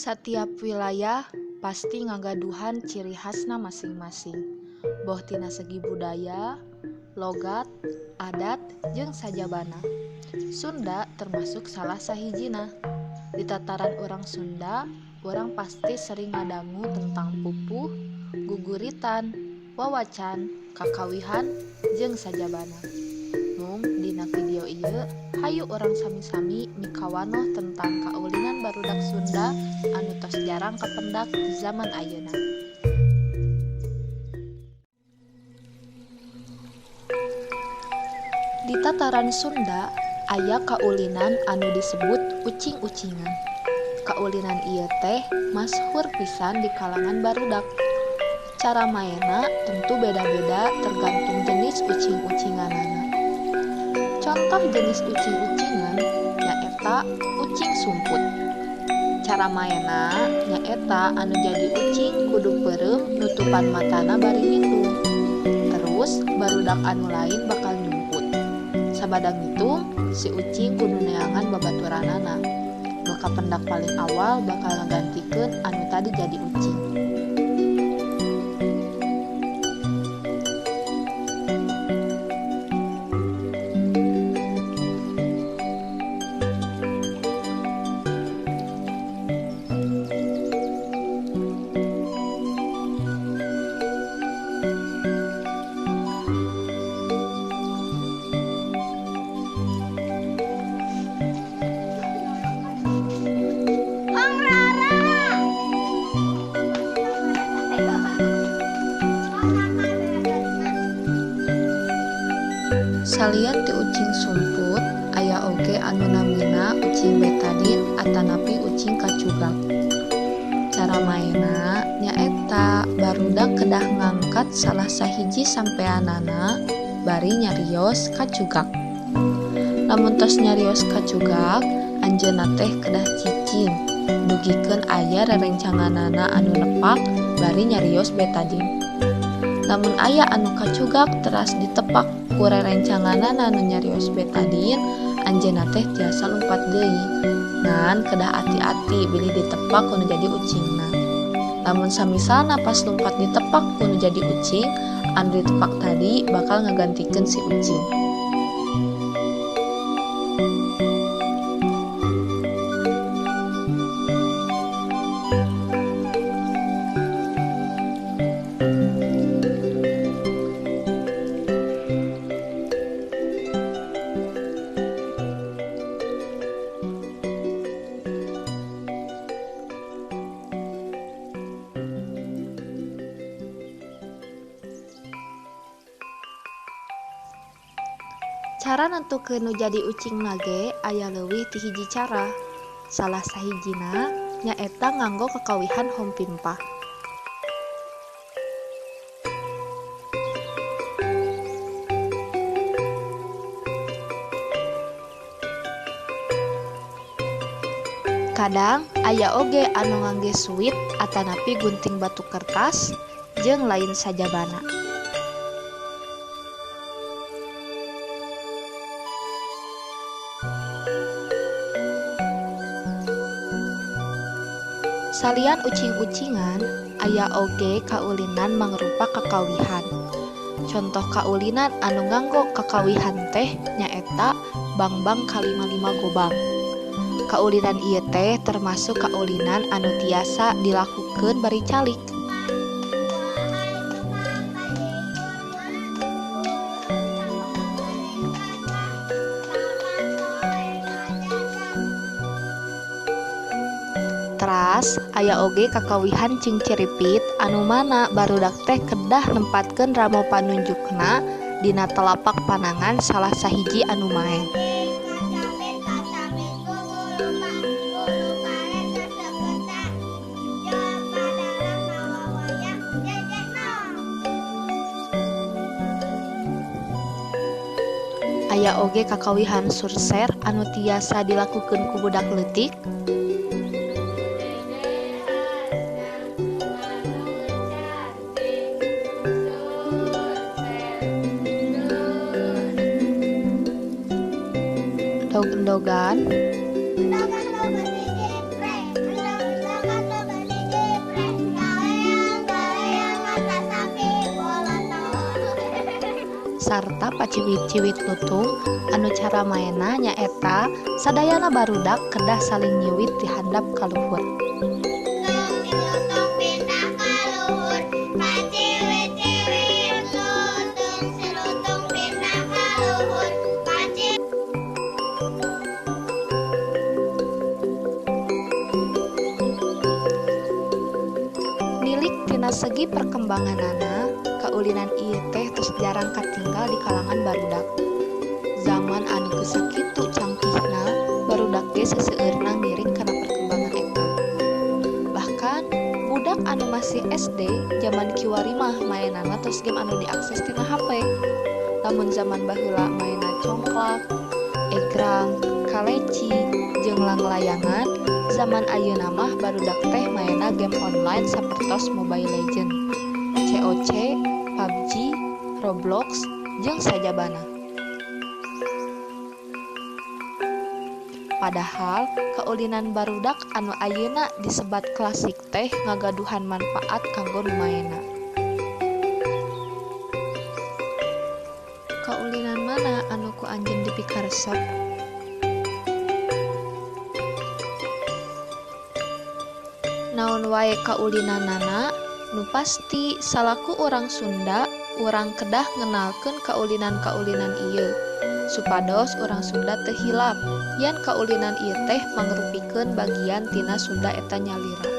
Satiap wilayah pasti ngagaduhan ciri khasna masing-masing. Boh tina segi budaya, logat, adat, jeung sajabana. Sunda termasuk salah sahijina. Di tataran orang Sunda, orang pasti sering ngadangu tentang pupuh, guguritan, wawacan, kakawihan, jeung sajabana. Mung dina video ieu, hayu orang sami-sami mikawanoh tentang kaulinan barudak Sunda anu tos jarang kapendak di zaman ayeuna. Di tataran Sunda aya kaulinan anu disebut ucing-ucingan. Kaulinan ieu teh mashhur pisan di kalangan barudak. Cara mainna tentu beda-beda tergantung jenis ucing-ucinganana. Contoh jenis ucing-ucingan nyaeta ucing sumput. Cara mainna nyaeta anu jadi ucing kudu peureum nutupan matana bari ngindung. Terus barudak anu lain bakal nyumput. Sabadang itu si ucing kudu neangan babaturanana. Nu kapendak paling awal bakal ngagantikeun anu tadi jadi ucing. Salian ti ucing sumput, aya oge anu namina ucing betadin atanapi ucing kacugak. Cara mainna nyaeta barudak kedah ngangkat salah sahiji sampeanana bari nyarios kacugak. Lamun tos nyarios kacugak, anjeunna teh kedah cicing, dugikeun aya rerencanganana anu nepak bari nyarios betadin. Lamun aya anu kacugak teras ditepak ku rerencanganana anu nyarios betadin, anjeunna teh tiasa lumpat deui. Ngan kedah ati-ati bilih ditepak ku nu jadi ucingna. Lamun samisalna pas lumpat ditepak ku nu jadi ucing, anu ditepak tadi bakal ngagantikeun si ucing. Cara nentukeun nu jadi ucing nage aya leuwih ti hiji cara. Salah sahijina nyaeta nganggo kakawihan hompimpah. Kadang aya oge anu ngangge suit atanapi gunting batu kertas jeung lain sajabana. Salian ucing-ucingan, aya oge kaulinan mangrupa kakawihan. Contoh kaulinan anu nganggo kakawihan teh nyaeta bangbang kalima-lima gobang. Kaulinan ieu teh termasuk kaulinan anu tiasa dilakukeun bari calik. Teras aya oge kakawihan cing ciripit anu mana barudak teh kedah nempatkeun ramo panunjukna dina telapak panangan salah sahiji anu maen. Aya oge kakawihan surser anu tiasa dilakukeun ku budak leutik. Endog-endogan sarta paciwit-ciwit lutung anu cara maena nyaeta sadayana barudak kedah saling nyiwit di handap ka luhur. Nilik tina segi perkembanganana, kaulinan ieu teh tos jarang katinggal di kalangan barudak. Zaman anu geus sakitu canggihna, barudak ge seseueurna ngiring kana perkembangan eta. Bahkan budak anu masih SD zaman kiwari mah mainana tos game anu diakses tina HP. Lamun zaman baheula mainna congklak, egrang, kaleci, jeung langlayangan, zaman ayeuna mah barudak teh maena game online sapertos Mobile Legends, COC, PUBG, Roblox, jeung sajabana. Padahal kaulinan barudak anu ayeuna disebat klasik teh ngagaduhan manfaat kanggo nu maena. Kaulinan mana anu ku anjeun dipikaresep? Naon wae kaulinanana, nu pasti salaku orang Sunda, urang kedah ngenalkeun kaulinan-kaulinan ieu, supados orang Sunda teu hilap yen kaulinan ieu teh mangrupikeun bagian tina Sunda eta nyalira.